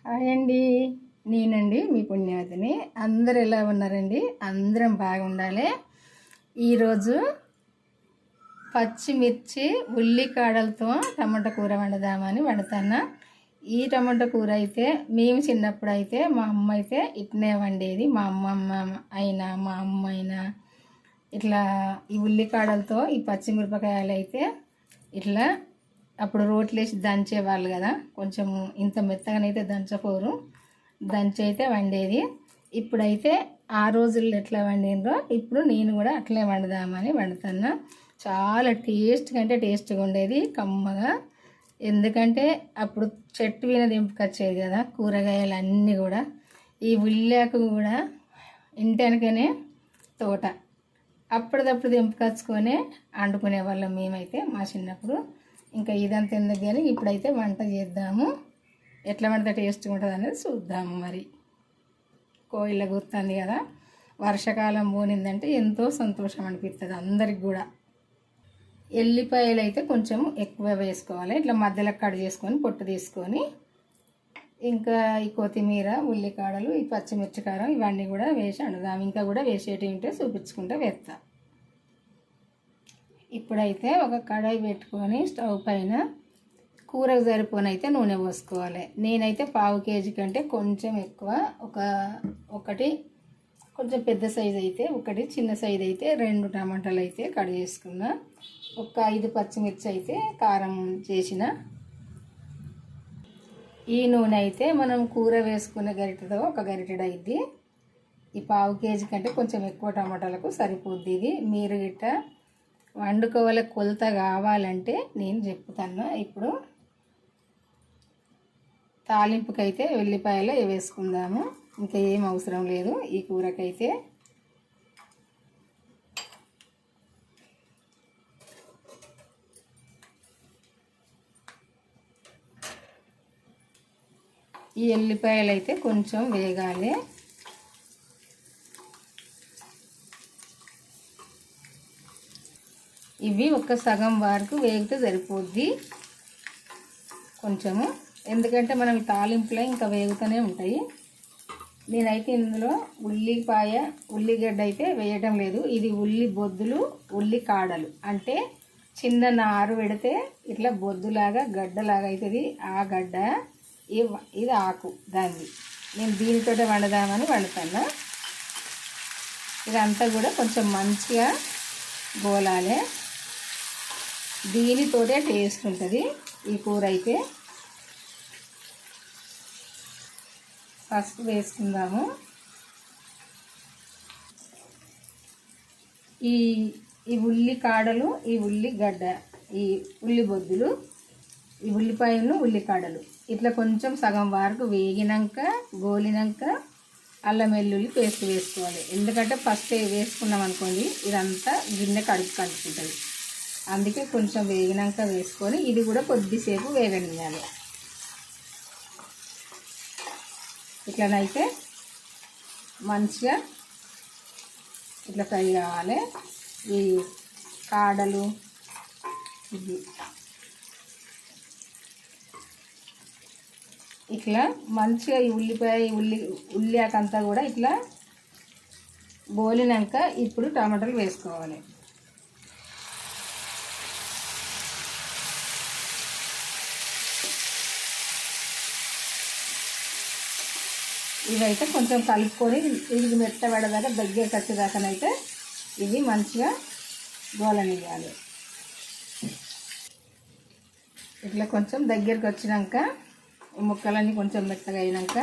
Hi అండి, నేనండి మీ పుణ్యవతిని. అందరు ఎలా ఉన్నారండి? అందరం బాగుండాలి. ఈరోజు పచ్చిమిర్చి ఉల్లికాడలతో టమాటా కూర వండుదామని వండుతున్నా. ఈ టమాటా కూర అయితే మేము చిన్నప్పుడు అయితే మా అమ్మ అయితే ఇట్నే వండేది. మా అమ్మమ్మ అయినా మా అమ్మ అయినా ఇట్లా ఈ ఉల్లికాడలతో ఈ పచ్చిమిరపకాయలు అయితే ఇట్లా అప్పుడు రోట్లేసి దంచేవాళ్ళు కదా, కొంచెం ఇంత మెత్తగానైతే దంచపోరు, దంచి అయితే వండేది. ఇప్పుడైతే ఆ రోజుల్లో ఎట్లా వండినరో ఇప్పుడు నేను కూడా అట్లే వండుదామని వండుతున్నా. చాలా టేస్ట్గా అంటే టేస్ట్గా ఉండేది, కమ్మగా. ఎందుకంటే అప్పుడు చెట్టు మీద దింపుకొచ్చేది కదా కూరగాయలు అన్నీ కూడా. ఈ ఉల్లాకు కూడా ఇంటి వెనకనే తోట, అప్పటిదప్పుడు దింపుకొచ్చుకొని వండుకునే వాళ్ళం మేమైతే మా చిన్నప్పుడు. ఇంకా ఇదంతా ఎందుకు కానీ ఇప్పుడైతే వంట చేద్దాము. ఎట్లా వంట టేస్ట్గా ఉంటుంది అనేది చూద్దాము. మరి కోయిల గుర్తుంది కదా, వర్షాకాలం పోనిందంటే ఎంతో సంతోషం అనిపిస్తుంది అందరికి కూడా. ఎల్లిపాయలు అయితే కొంచెం ఎక్కువ వేసుకోవాలి. ఇట్లా మధ్యలో కట్ చేసుకొని పొట్టు తీసుకొని, ఇంకా ఈ కొత్తిమీర, ఉల్లికాడలు, ఈ పచ్చిమిర్చి కారం ఇవన్నీ కూడా వేసి వండుదాం. ఇంకా కూడా వేసేటివి ఉంటే చూపించుకుంటే వేస్తా. ఇప్పుడైతే ఒక కడాయి పెట్టుకొని స్టవ్ పైన కూరకు సరిపోనైతే నూనె పోసుకోవాలి. నేనైతే పావు కేజీ కంటే కొంచెం ఎక్కువ, ఒకటి కొంచెం పెద్ద సైజు అయితే ఒకటి, చిన్న సైజు అయితే 2 టమాటాలు అయితే కట్ చేసుకున్నా. ఒక 5 పచ్చిమిర్చి అయితే కారం చేసిన. ఈ నూనె అయితే మనం కూర వేసుకునే గరిటెతో ఒక గరిటెడు అయింది. ఈ పావు కేజీ కంటే కొంచెం ఎక్కువ టమాటాలకు సరిపోద్ది. ఇది మీరు గిట్ట వండుకోవాలి కొలత కావాలంటే నేను చెప్తాను. ఇప్పుడు తాలింపుకైతే ఉల్లిపాయలు వేసుకుందాము. ఇంకా ఏం అవసరం లేదు ఈ కూరకైతే. ఈ ఎల్లిపాయలు అయితే కొంచెం వేగాలి. ఇవి ఒక సగం వరకు వేగితే సరిపోద్ది కొంచెము, ఎందుకంటే మనం ఈ తాలింపులో ఇంకా వేగుతూనే ఉంటాయి. నేనైతే ఇందులో ఉల్లిగడ్డ అయితే వేయటం లేదు. ఇది ఉల్లి బొద్దులు, ఉల్లి కాడలు అంటే చిన్న నారు పెడితే ఇట్లా బొద్దులాగా గడ్డలాగా అవుతుంది. ఆ గడ్డ ఇది ఆకు దాన్ని నేను దీనితో వండుదామని వండుతాను. ఇదంతా కూడా కొంచెం మంచిగా గోలాలి. దీనితోటే టేస్ట్ ఉంటుంది ఈ కూర అయితే. పసుపు వేసుకుందాము. ఈ ఉల్లి కాడలు, ఈ ఉల్లిగడ్డ, ఈ ఉల్లి బొద్దులు, ఈ ఉల్లిపాయలు, ఉల్లికాడలు ఇట్లా కొంచెం సగం వరకు వేగినాక గోలినాక అల్లం వెల్లుల్లి పేస్ట్ వేసుకోవాలి. ఎందుకంటే ఫస్ట్ వేసుకున్నాం అనుకోండి ఇదంతా గిన్నె కడుక్కుంటుంది. అందుకే కొంచెం వేగినాక వేసుకొని ఇది కూడా కొద్దిసేపు వేగనియాలి. ఇట్లనైతే మంచిగా ఇట్లా ఫ్రై కావాలి. ఈ కాడలు ఇది ఇట్లా మంచిగా ఈ ఉల్లియాకంతా కూడా ఇట్లా గోలినాక ఇప్పుడు టమాటాలు వేసుకోవాలి. ఇవైతే కొంచెం కలుపుకొని ఇది మెత్తబడదాకా దగ్గరికి వచ్చేదాకానైతే ఇవి మంచిగా గోలనియాలి. ఇట్లా కొంచెం దగ్గరికి వచ్చినాక ముక్కలన్నీ కొంచెం మెత్తగా అయినాక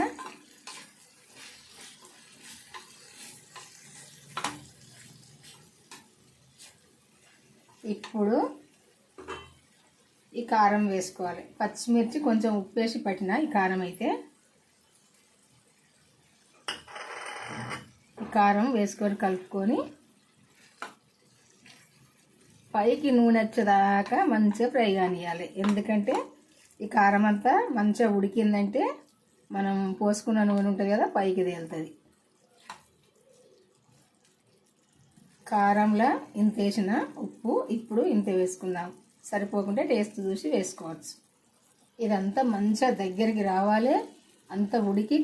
ఇప్పుడు ఈ కారం వేసుకోవాలి. పచ్చిమిర్చి కొంచెం ఉప్పు వేసి పట్టిన ఈ కారం అయితే కారం వేసుకొని కలుపుకొని పైకి నూనె వచ్చేదాకా మంచిగా ఫ్రై కానియాలి. ఎందుకంటే ఈ కారం అంతా మంచిగా ఉడికిందంటే మనం పోసుకున్న నూనె ఉంటుంది కదా పైకి తేలుతుంది. కారంలో ఇంత వేసిన ఉప్పు ఇప్పుడు ఇంత వేసుకుందాం. సరిపోకుంటే టేస్ట్ చూసి వేసుకోవచ్చు. ఇదంతా మంచిగా దగ్గరికి రావాలి. అంత ఉడికి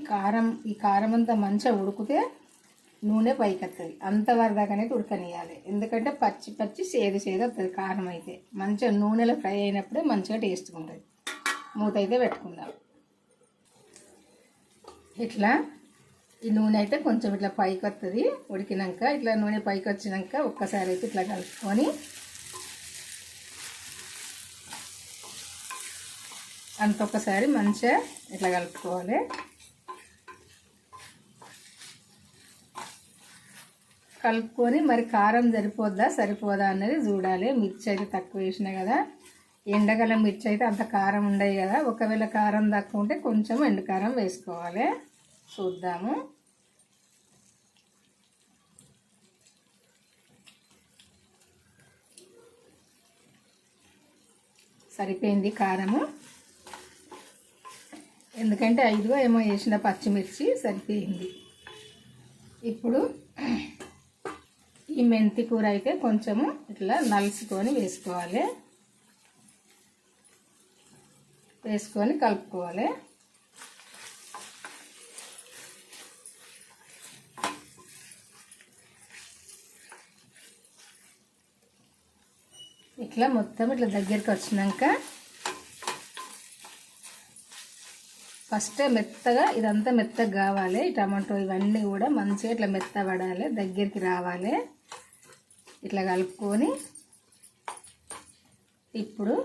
ఈ కారం అంతా మంచిగా ఉడికితే నూనె పైకి వస్తుంది. అంతవరకు దాకానే ఉడకనియాలి. ఎందుకంటే పచ్చి పచ్చి సేదు వస్తుంది. కారం అయితే మంచిగా నూనెలో ఫ్రై అయినప్పుడే మంచిగా టేస్ట్గా ఉంటుంది. మూత అయితే పెట్టుకుందాం. ఇట్లా ఈ నూనె అయితే కొంచెం ఇట్లా పైకి వస్తుంది. ఉడికినాక ఇట్లా నూనె పైకి వచ్చినాక ఒక్కసారి అయితే ఇట్లా కలుపుకొని ఒక్కసారి మంచిగా ఇట్లా కలుపుకోవాలి. కలుపుకొని మరి కారం సరిపోదా అనేది చూడాలి. మిర్చి అయితే తక్కువ వేసినా కదా, ఎండకాలం మిర్చి అయితే అంత కారం ఉండవు కదా. ఒకవేళ కారం తక్కువ ఉంటే కొంచెం ఎండుకారం వేసుకోవాలి. చూద్దాము. సరిపోయింది కారము. ఎందుకంటే 5 ఏమో వేసిన పచ్చిమిర్చి సరిపోయింది. ఇప్పుడు ఈ మెంతి కూర అయితే కొంచెము ఇట్లా నలుసుకొని వేసుకొని కలుపుకోవాలి. ఇట్లా మొత్తం ఇట్లా దగ్గరికి వచ్చినాక ఫస్ట్ మెత్తగా ఇదంతా మెత్తగా కావాలి. ఈ టమాటో ఇవన్నీ కూడా మంచిగా ఇట్లా మెత్తబడాలి, దగ్గరికి రావాలి. ఇట్లా కలుపుకొని ఇప్పుడు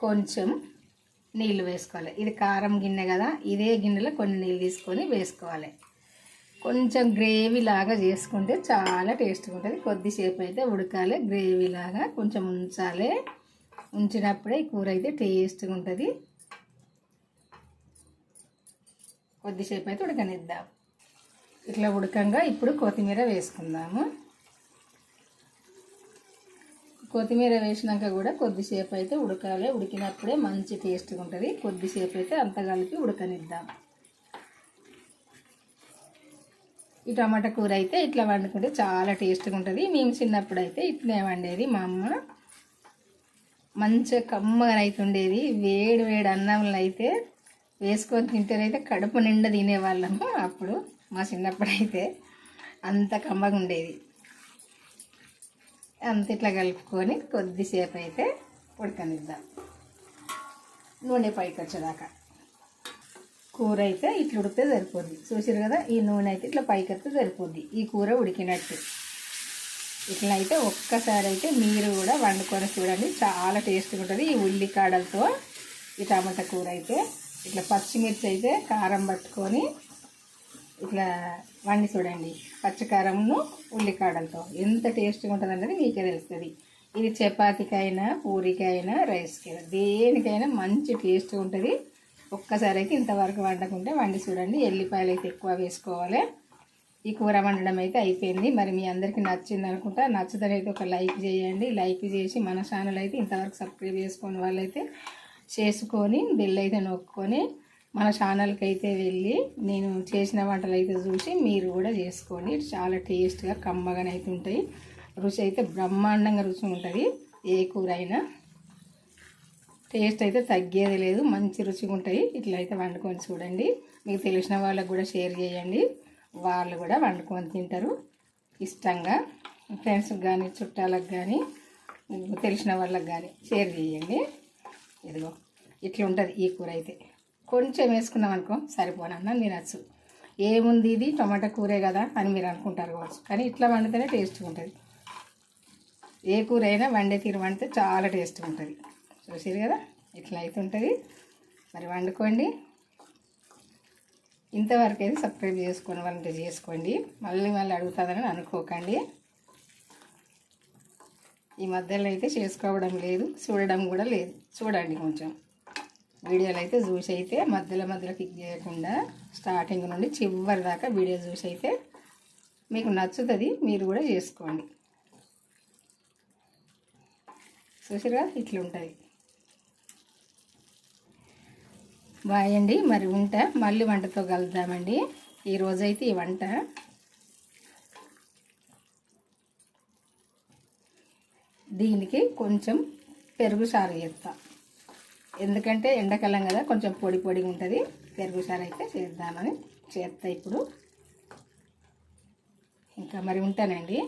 కొంచెం నీళ్ళు వేసుకోవాలి. ఇది కారం గిన్నె కదా, ఇదే గిన్నెలో కొన్ని నీళ్ళు తీసుకొని వేసుకోవాలి. కొంచెం గ్రేవీ లాగా చేసుకుంటే చాలా టేస్ట్గా ఉంటుంది. కొద్దిసేపు అయితే ఉడకాలి, గ్రేవీ లాగా కొంచెం ఉంచాలి. ఉంచినప్పుడే ఈ కూర అయితే టేస్ట్గా ఉంటుంది. కొద్దిసేపు అయితే ఉడకనిద్దాం. ఇట్లా ఉడకంగా ఇప్పుడు కొత్తిమీర వేసుకుందాము. కొత్తిమీర వేసినాక కూడా కొద్దిసేపు అయితే ఉడకాలి. ఉడికినప్పుడే మంచి టేస్ట్గా ఉంటుంది. కొద్దిసేపు అయితే అంత కలిపి ఉడకనిద్దాం. ఈ టమాటా కూర అయితే ఇట్లా వండుకుంటే చాలా టేస్ట్గా ఉంటుంది. మేము చిన్నప్పుడు అయితే ఇట్లే వండేది మా అమ్మ. మంచిగా కమ్మగా అయితే ఉండేది. వేడి వేడి అన్నంలో అయితే వేసుకొని తింటేనైతే కడుపు నిండా తినేవాళ్ళము. అప్పుడు మా చిన్నప్పుడు అయితే అంత కమ్మగా ఉండేది. అంత ఇట్లా కలుపుకొని కొద్దిసేపు అయితే ఉడకనిద్దాం, నూనె పైకి వచ్చేదాకా. కూర అయితే ఇట్లా ఉడికితే సరిపోద్ది. చూసారు కదా, ఈ నూనె అయితే ఇట్లా పైకి వస్తే సరిపోద్ది. ఈ కూర ఉడికినట్టు. ఇట్లా అయితే ఒక్కసారి అయితే మీరు కూడా వండుకొని చూడండి, చాలా టేస్ట్గా ఉంటుంది. ఈ ఉల్లికాడలతో ఈ టమాటా కూర అయితే ఇట్లా పచ్చిమిర్చి అయితే కారం పట్టుకొని ఇట్లా వండి చూడండి. పచ్చికారము ఉల్లికాడలతో ఎంత టేస్ట్గా ఉంటుంది అనేది మీకే తెలుస్తుంది. ఇది చపాతీకైనా పూరికైనా రైస్కైనా దేనికైనా మంచి టేస్ట్గా ఉంటుంది. ఒక్కసారి అయితే ఇంతవరకు వండకుంటే వండి చూడండి. ఎల్లిపాయలు అయితే ఎక్కువ వేసుకోవాలి. ఈ కూర వండడం అయితే అయిపోయింది. మరి మీ అందరికీ నచ్చింది అనుకుంటా. నచ్చుతనైతే ఒక లైక్ చేయండి. లైక్ చేసి మన ఛానల్ అయితే ఇంతవరకు సబ్స్క్రైబ్ చేసుకుని వాళ్ళైతే చేసుకొని బెల్ అయితే నొక్కొని మన ఛానల్కి అయితే వెళ్ళి నేను చేసిన వంటలు అయితే చూసి మీరు కూడా చేసుకోండి. చాలా టేస్ట్గా కమ్మగానే అయితే ఉంటాయి. రుచి అయితే బ్రహ్మాండంగా రుచి ఉంటుంది. ఏ కూర అయినా టేస్ట్ అయితే తగ్గేది లేదు, మంచి రుచిగా ఉంటాయి. ఇట్లా అయితే వండుకొని చూడండి. మీకు తెలిసిన వాళ్ళకు కూడా షేర్ చేయండి. వాళ్ళు కూడా వండుకొని తింటారు ఇష్టంగా. ఫ్రెండ్స్కి కానీ చుట్టాలకు కానీ తెలిసిన వాళ్ళకి కానీ షేర్ చేయండి. ఇదిగో ఇట్లా ఉంటుంది ఈ కూర అయితే. కొంచెం వేసుకున్నాం అనుకో సరిపోనన్నా తినచ్చు. ఏముంది ఇది టమాటా కూరే కదా అని మీరు అనుకుంటారు కావచ్చు, కానీ ఇట్లా వండితేనే టేస్ట్గా ఉంటుంది. ఏ కూర అయినా వండే తీరు వండితే చాలా టేస్ట్గా ఉంటుంది. చూసారు కదా, ఇట్లా అయితే ఉంటుంది. మరి వండుకోండి. ఇంతవరకు అయితే సబ్స్క్రైబ్ చేసుకుని వాళ్ళంటే చేసుకోండి. మళ్ళీ అడుగుతుందని అనుకోకండి. ఈ మధ్యలో అయితే చేసుకోవడం లేదు, చూడడం కూడా లేదు. చూడండి, కొంచెం వీడియోలు అయితే చూసి అయితే మధ్యలో క్లిక్ చేయకుండా స్టార్టింగ్ నుండి చివరి దాకా వీడియో చూసి అయితే మీకు నచ్చుతుంది. మీరు కూడా చేసుకోండి. చూసారుగా, ఇట్లా ఉంటుంది. బాయ్ అండి. మరి మళ్ళీ వంటతో కలుద్దామండి. ఈరోజైతే ఈ వంట దీనికి కొంచెం పెరుగు చారు చేస్తా. ఎందుకంటే ఎండాకాలం కదా, కొంచెం పొడి పొడిగా ఉంటుంది. పెరుగు చారు అయితే చేద్దామని చేస్తా ఇప్పుడు. ఇంకా మరి ఉంటానండి.